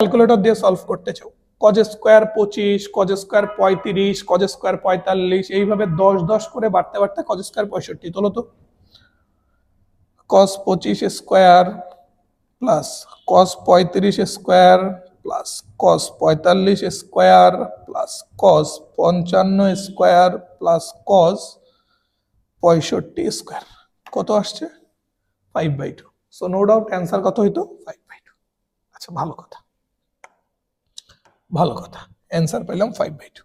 Calculator দিয়ে solve করতে চাও, cos square 25, cos square 35, cos square 45, এইভাবে 10 করে বাড়তে বাড়তে কজ স্কোয়ার 65। তোলো তো cos 25 square plus cos 35 square plus cos 45 square plus cos 55 square plus cos 65 square কত আসছে 5/2। সো নো ডাউট অ্যান্সার কত হইতো 5/2। আচ্ছা ভালো কথা, ভালো কথা, অ্যান্সার পেলাম 5/2।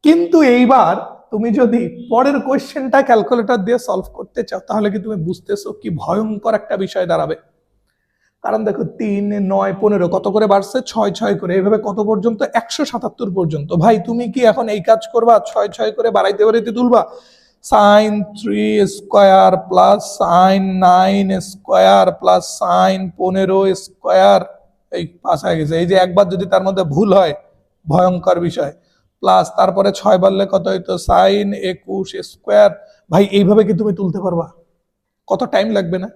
কিন্তু এইবার তুমি যদি পরের কোয়েশ্চেনটা ক্যালকুলেটর দিয়ে সলভ করতে চাও তাহলে কি তুমি বুঝতেছো কি ভয়ঙ্কর একটা বিষয় দাঁড়াবে। কারণ দেখো 3, 9, 15 কত করে বাড়ছে 6 করে, এইভাবে কত পর্যন্ত 177 পর্যন্ত। ভাই তুমি কি এখন এই কাজ করবা 6 করে বাড়াইতে বাড়াইতে তুলবা sin 3 square plus sin 9 square plus sin 15 square, এই পাস হয়ে গেছে। এই যে একবার যদি তার মধ্যে ভুল হয় ভয়ঙ্কর বিষয়, প্লাস তারপরে 6 বাড়লে কত হইতো sin 21 স্কয়ার। ভাই এইভাবে কি তুমি তুলতে পারবা? কত টাইম লাগবে না?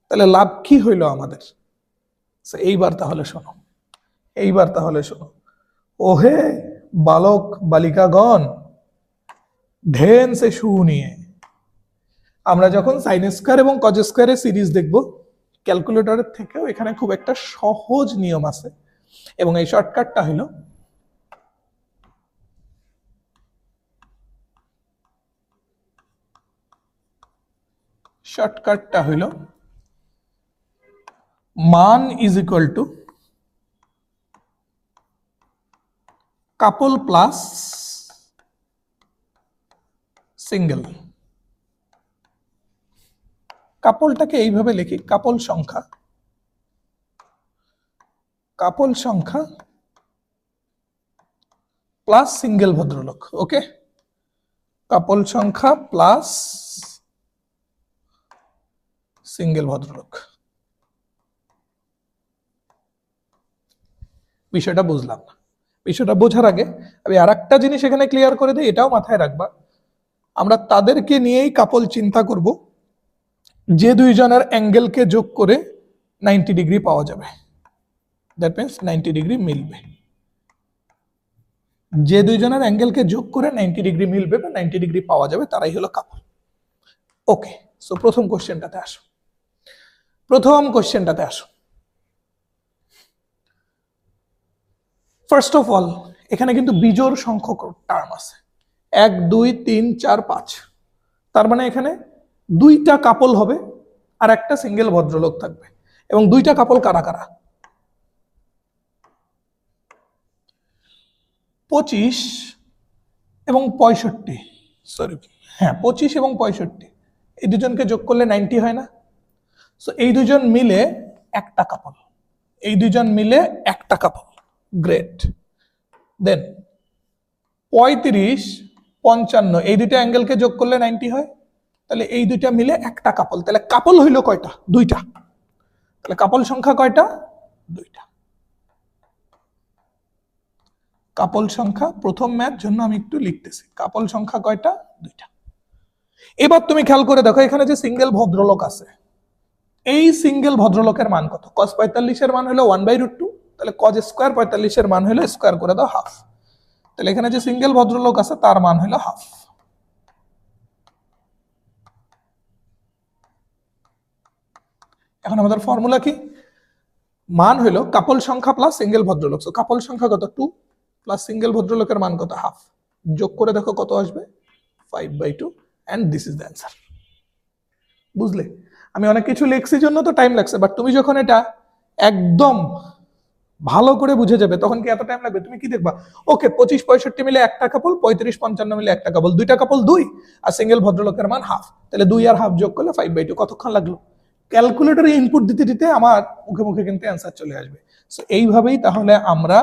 তাহলে লাভ কি হইলো আমাদের? এইবার তাহলে শোনো, এইবার তাহলে শোনো, ওহে বালক বালিকাগণ ধ্যান সে শুনিয়ে। আমরা যখন সাইন স্কয়ার এবং কজ স্কয়ারের সিরিজ দেখব ক্যালকুলেটরের থেকেও এখানে খুব একটা সহজ নিয়ম আছে, এবং এই শর্টকাটটা হলো মান is equal to couple plus single. কাপলটাকে এইভাবে লিখি, কাপল সংখ্যা প্লাস সিঙ্গেল ভদ্রলোক। ওকে, কাপল সংখ্যা প্লাস সিঙ্গেল ভদ্রলোক। বিষয়টা বুঝলাম না। বিষয়টা বোঝার আগে আমি আর একটা জিনিস এখানে ক্লিয়ার করে দিই, এটাও মাথায় রাখবা। আমরা তাদেরকে নিয়েই কাপল চিন্তা করব যে দুইজনের অ্যাঙ্গেলকে যোগ করে 90 ডিগ্রি পাওয়া যাবে। দ্যাট মিনস 90 ডিগ্রি মিলবে। যে দুইজনের অ্যাঙ্গেলকে যোগ করে 90 ডিগ্রি মিলবে বা 90 ডিগ্রি পাওয়া যাবে তারাই হলো কাপল। ওকে, সো প্রথম কোশ্চেনটাতে আসো। ফার্স্ট অফ অল এখানে কিন্তু বিজোড় সংখ্যক টার্ম আছে, 1, 2, 3, 4, 5। তার মানে এখানে দুইটা কাপল হবে আর একটা সিঙ্গেল ভদ্রলোক থাকবে। এবং দুইটা কাপল কারা কারা? 25 এবং 65, সরি হ্যাঁ 25 এবং 65, এই দুজনকে যোগ করলে 90 হয় না? সো এই দুজন মিলে একটা কাপল, গ্রেট। দেন 35, 55, এই দুইটা অ্যাঙ্গেলকে যোগ করলে 90 হয়, তাহলে এই দুইটা মিলে একটা কাপল। তাহলে কাপল হইল কয়টা? দুইটা। তাহলে কাপল সংখ্যা কয়টা? দুইটা। কাপল সংখ্যা, প্রথম ম্যাথ জন্য আমি একটু লিখতেছি, কাপল সংখ্যা কয়টা? দুইটা। এবার তুমি খেয়াল করে দেখো এখানে যে সিঙ্গেল ভদ্রলোক আছে, এই সিঙ্গেল ভদ্রলোকের মান কত? cos 45 এর মান হলো 1/√2, তাহলে cos স্কয়ার 45 এর মান হলো স্কয়ার করে দাও হাফ। তাহলে এখানে যে সিঙ্গেল ভদ্রলোক আছে তার মান হলো হাফ। এখন আমাদের ফর্মুলা কি? মান হলো কাপল সংখ্যা প্লাস সিঙ্গেল ভদ্রলোক। সো কাপল সংখ্যা কত? 2 প্লাস সিঙ্গেল ভদ্রলোকের মান কত? হাফ। যোগ করে দেখো কত আসবে? 5/2, and this is the answer. বুঝলে? আমি অনেক কিছু লিখছি জন্য তো টাইম লাগছে, বাট তুমি যখন এটা একদম ভালো করে বুঝে যাবে তখন কি এত টাইম লাগবে? তুমি কি দেখবা, ওকে 25, 65 মিলে একটা কাপল, 35, 55 মিলে একটা কাপল, দুইটা কাপল 2 আর সিঙ্গেল ভদ্রলোকের মান হাফ। তাহলে 2 আর হাফ যোগ করলে 5/2। কতক্ষণ লাগলো? ক্যালকুলেটরে ইনপুট দিতে দিতে আমার মুখে মুখে কিন্তু অ্যান্সার চলে আসবে। সো এইভাবেই তাহলে আমরা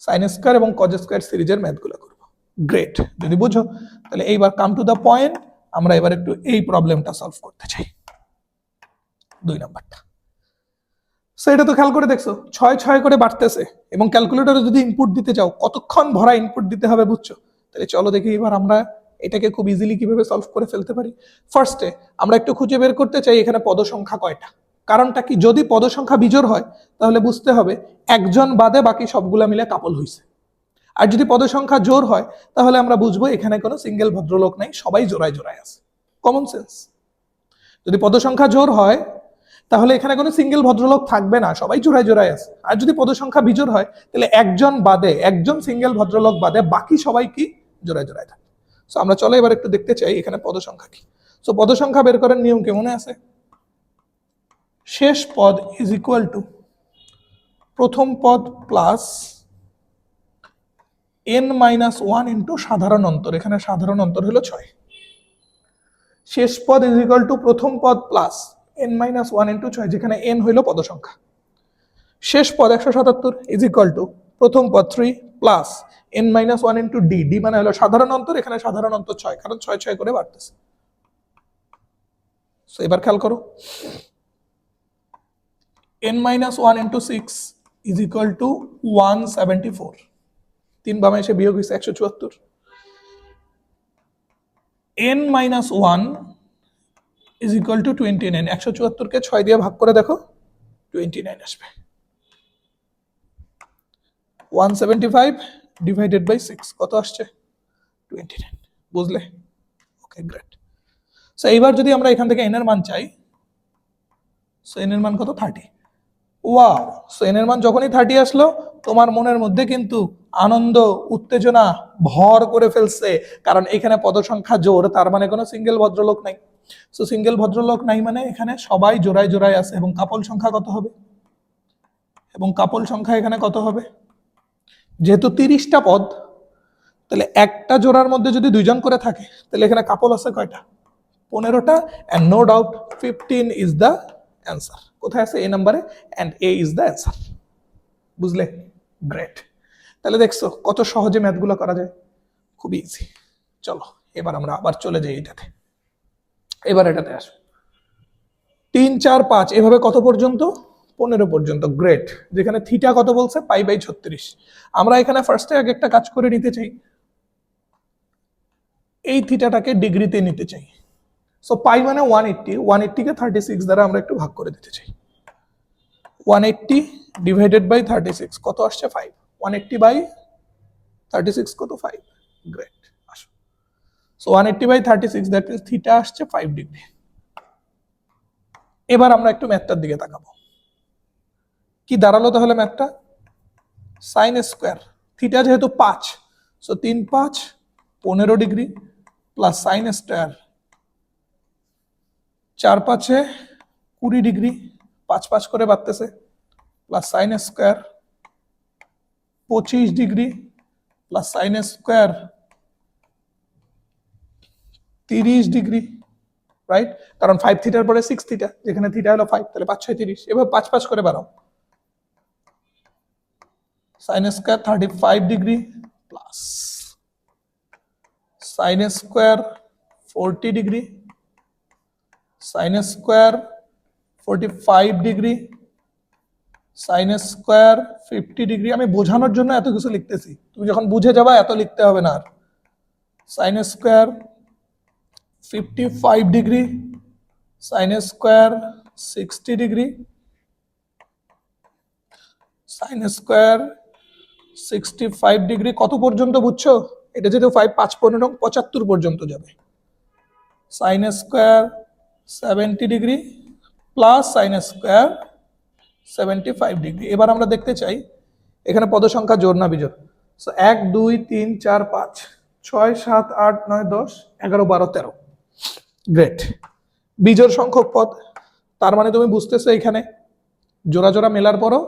সাইন স্কয়ার এবং কজ স্কয়ার সিরিজের ম্যাথগুলো করব। গ্রেট, যদি বুঝো তাহলে এইবার কাম টু দ্য পয়েন্ট, আমরা এবার একটু এই প্রবলেমটা সলভ করতে চাই, 2 নাম্বারটা। সেটা তো খেয়াল করে দেখছো 6 করে বাড়তেছে, এবং ক্যালকুলেটরে যদি ইনপুট দিতে চাও কতক্ষণ ভরা ইনপুট দিতে হবে, বুঝছো? তাহলে চলো দেখি এবার আমরা এটাকে খুব ইজিলি কিভাবে সলভ করে ফেলতে পারি। ফার্স্টে আমরা একটু খুঁজে বের করতে চাই এখানে পদ সংখ্যা কয়টা। কারণটা কি? যদি পদ সংখ্যা বিজোড় হয় তাহলে বুঝতে হবে একজন বাদে বাকি সবগুলা মিলে কাপল হইছে। আর যদি পদ সংখ্যা জোড় হয় তাহলে আমরা বুঝবো এখানে কোনো সিঙ্গেল ভদ্রলোক নাই, সবাই জোড়ায় জোড়ায় আছে। Common sense. যদি পদ সংখ্যা জোড় হয় তাহলে এখানে কোনো সিঙ্গেল ভদ্রলোক থাকবে না, সবাই জোড়ায় জোড়ায় আছে। আর যদি পদ সংখ্যা বিজোড় হয় তাহলে একজন বাদে, একজন সিঙ্গেল ভদ্রলোক বাদে বাকি সবাই কি জোড়ায় জোড়ায় থাকে। সো আমরা চলো এবার একটু দেখতে চাই এখানে পদ সংখ্যা কি। সো পদ সংখ্যা বের করার নিয়ম কেমন আছে? শেষ পদ ইজ ইকুয়াল টু প্রথম পদ প্লাস n-1 ইন্টু সাধারণ অন্তর, এখানে সাধারণ অন্তর হলো 6। শেষ পদ ইজ ইকুয়াল টু প্রথম পদ প্লাস n-1 ইন্টু 6, যেখানে n হইল পদ সংখ্যা। শেষ পদ 177 ইজ ইকুয়াল টু প্রথম পদ 3 plus n-1 into d, d মানে হলো সাধারণ অন্তর, এখানে সাধারণ অন্তর 6, কারণ 6 6 করে বাড়তেছে। সো এবার খেয়াল করো, n-1 into 6 is equal two 174, 3 বামে এসে বিয়োগ হয়েছে 174। n-1 ইজ ইকুয়াল টু 29, 174 কে 6 দিয়ে ভাগ করে দেখো 29 আসবে। 175 ডিভাইডেড বাই 6 কত আসছে? 29। বুঝলে? ওকে, গ্রেট। সো এইবার যদি আমরা এখান থেকে n এর মান চাই, সো n এর মান কত? 30। ওয়াও! সো n এর মান যখনই 30 আসলো তোমার মনের মধ্যে কিন্তু আনন্দ, উত্তেজনা ভর করে ফেলছে, কারণ এখানে পদ সংখ্যা জোড়, তার মানে কোনো সিঙ্গেল ভদ্রলোক নাই। সো সিঙ্গেল ভদ্রলোক নাই মানে এখানে সবাই জোড়ায় জোড়ায় আছে। এবং কাপল সংখ্যা কত হবে? এবং কাপল সংখ্যা এখানে কত হবে? যেহেতু 30টা পদ, তাহলে একটা জোড়ার মধ্যে যদি দুইজন করে থাকে তাহলে এখানে কাপল আছে কয়টা? 15টা। And no doubt 15 is the answer. কোথায় আছে? এ নাম্বারে, and A is the answer. বুঝলে? গ্রেট। তাহলে দেখছো কত সহজে ম্যাথগুলো করা যায়, খুবই ইজি। চলো এবার আমরা আবার চলে যাই এটাতে। এবার এটাতে আসো, 3 4 5 এভাবে কত পর্যন্ত? 15 পর্যন্ত। গ্রেট। যেখানে থিটা কত বলছে? π/36। আমরা এখানে ফার্স্টে আগে একটা কাজ করে নিতে চাই, এই থিটাটাকে ডিগ্রিতে নিতে চাই। সো পাই মানে 180, 180 কে 36 দ্বারা আমরা একটু ভাগ করে দিতে চাই। 180 ডিভাইডেড বাই 36 কত আসছে? 5। 180 বাই 36 কত? 5। গ্রেট। আসো, so 180 by 36 that is theta আসছে 5 ডিগ্রি। এবার আমরা একটু ম্যাথটার দিকে তাকাবো। কি দাঁড়ালো তাহলে ম্যাথটা? সাইন স্কোয়ার থিটা যেহেতু 5, so 3 5 15 degree plus sine square 4 5 20 degree, 5 5 করে বাড়তেছে, plus sine square 25 degree plus sine square 30 degree, right? কারণ 5 থিটার পরে 6 থিটা, যেখানে থিটা হলো 5, তাহলে 5 6 30, এবার 5 5 করে বাড়াও। Sine square 35 degree plus sine square 40 degree, sine square 45 degree, sine square 50 degree. আমি বোঝানোর জন্য এত কিছু লিখতেছি, তুমি যখন বুঝে যাবা এত লিখতে হবে না আর। Sine square 55 degree, sine square 60 degree, sine square 65 degree. কত পর্যন্ত বুঝছো? এটা যেহেতু 5 5 15 75 পর্যন্ত যাবে। Sine square 70 degree plus sine square 75 degree. এবার আমরা দেখতে চাই এখানে পদ সংখ্যা জোড় না বিজোড়। সো 1 2 3 4 5 6 7 8 9 10 11 12 13। গ্রেট। বিজোড় সংখ্যক পদ, তার মানে তুমি বুঝতেছো এখানে জোড়া জোড়া মেলার পরও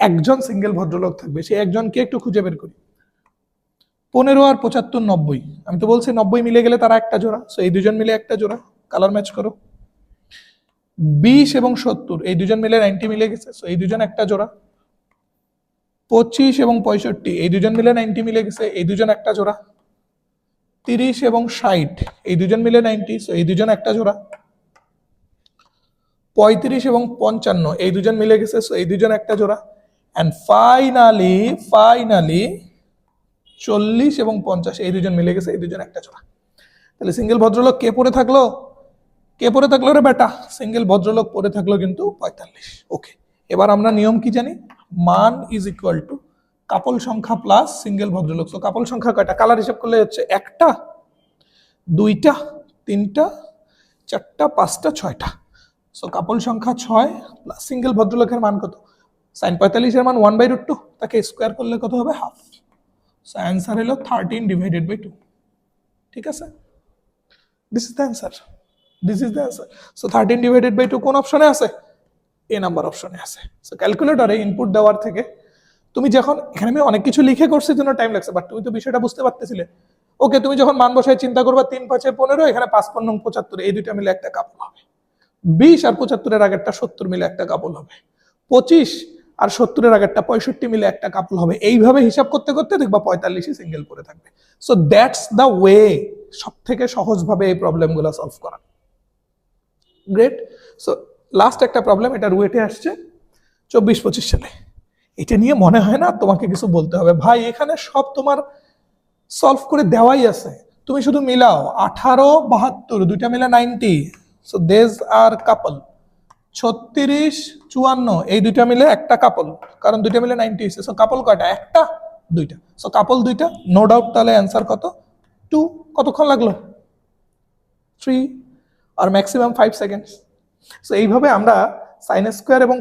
একজন সিঙ্গেল ভদ্রলোক থাকবে, সেই একজনকে একটু খুঁজে বের করি। 15 আর 75 90, আমি তো বলছি 90 মিলে গেলে তারা একটা জোড়া, সো এই দুজন মিলে একটা জোড়া, কালার ম্যাচ করো। 20 এবং 70 এই দুজন মিলে 90 মিলে গেছে, সো এই দুজন একটা জোড়া। 25 এবং 65 এই দুজন মিলে 90 মিলে গেছে, এই দুজন একটা জোড়া। 30 এবং 60 এই দুজন মিলে 90, সো এই দুজন একটা জোড়া। 35 এবং 55 এই দুজন মিলে গেছে, সো এই দুজন একটা জোড়া। এন্ড ফাইনালি 40 এবং 50 এই দুজন মিলে গেছে, এই দুজন একটা জোড়া। তাহলে সিঙ্গেল ভদ্রলোক কে পড়ে থাকলো? কে পড়ে থাকলো রে বেটা? সিঙ্গেল ভদ্রলোক পড়ে থাকলো কিন্তু 45। ওকে, এবার আমরা নিয়ম কি জানি? মান ইজ ইকুয়াল টু কাপল সংখ্যা প্লাস সিঙ্গেল ভদ্রলোক। তো কাপল সংখ্যা কয়টা? কালার হিসাব করলে হচ্ছে একটা, দুইটা, তিনটা, চারটা, পাঁচটা, ছয়টা। সো কাপল সংখ্যা 6 প্লাস সিঙ্গেল ভদ্রলোকের মান কত? সাইন 45 এর মান 1/√2, তাকে স্কোয়ার করলে কত হবে? হাফ। সো অ্যান্সার হলো 13/2। ঠিক আছে, this is the answer, this is the answer. So 13/2 কোন অপশনে আছে? এ নাম্বার অপশনে আছে। সো ক্যালকুলেটরে ইনপুট দেওয়ার থেকে তুমি যখন, এখানে আমি অনেক কিছু লিখে করছি জন্য টাইম লাগছে, বাট তুমি তো বিষয়টা বুঝতে পারতেছিলে। ওকে, তুমি যখন মান বসায় চিন্তা করবা 3 5 15, এখানে 5 5 75, এই দুইটা মিলে একটা কাপল হবে। 20 আর 75 এর আগেরটা 70 মিলে একটা কাপল হবে। 25 আর 70 এর আগেরটা 65 মিলে একটা কাপল হবে। এইভাবে হিসাব করতে করতে দেখবা 45ই সিঙ্গেল পড়ে থাকবে। সো দ্যাটস দ্য ওয়ে, সব থেকে সহজভাবে এই প্রবলেমগুলো সলভ করা। গ্রেট। সো লাস্ট একটা প্রবলেম, এটা রুয়েটে আসছে 24-25 সালে। এটা নিয়ে মনে হয় না তোমাকে কিছু বলতে হবে ভাই, এখানে সব তোমার সলভ করে দেওয়াই আছে, তুমি শুধু মিলাও। 18 72 দুইটা মিলে 90, সো দেজ আর কাপল। 36 54 এই দুইটা মিলে একটা কাপল, কারণ দুইটা মিলে 90 হয়েছে। সো কাপল কয়টা? একটা, দুইটা। সো কাপল দুইটা, নো ডাউট। তাহলে অ্যান্সার কত? 2। কতক্ষণ লাগলো? 3 আর ম্যাক্সিমাম 5 সেকেন্ডস। সো এইভাবে আমরা সাইন স্কোয়ার এবং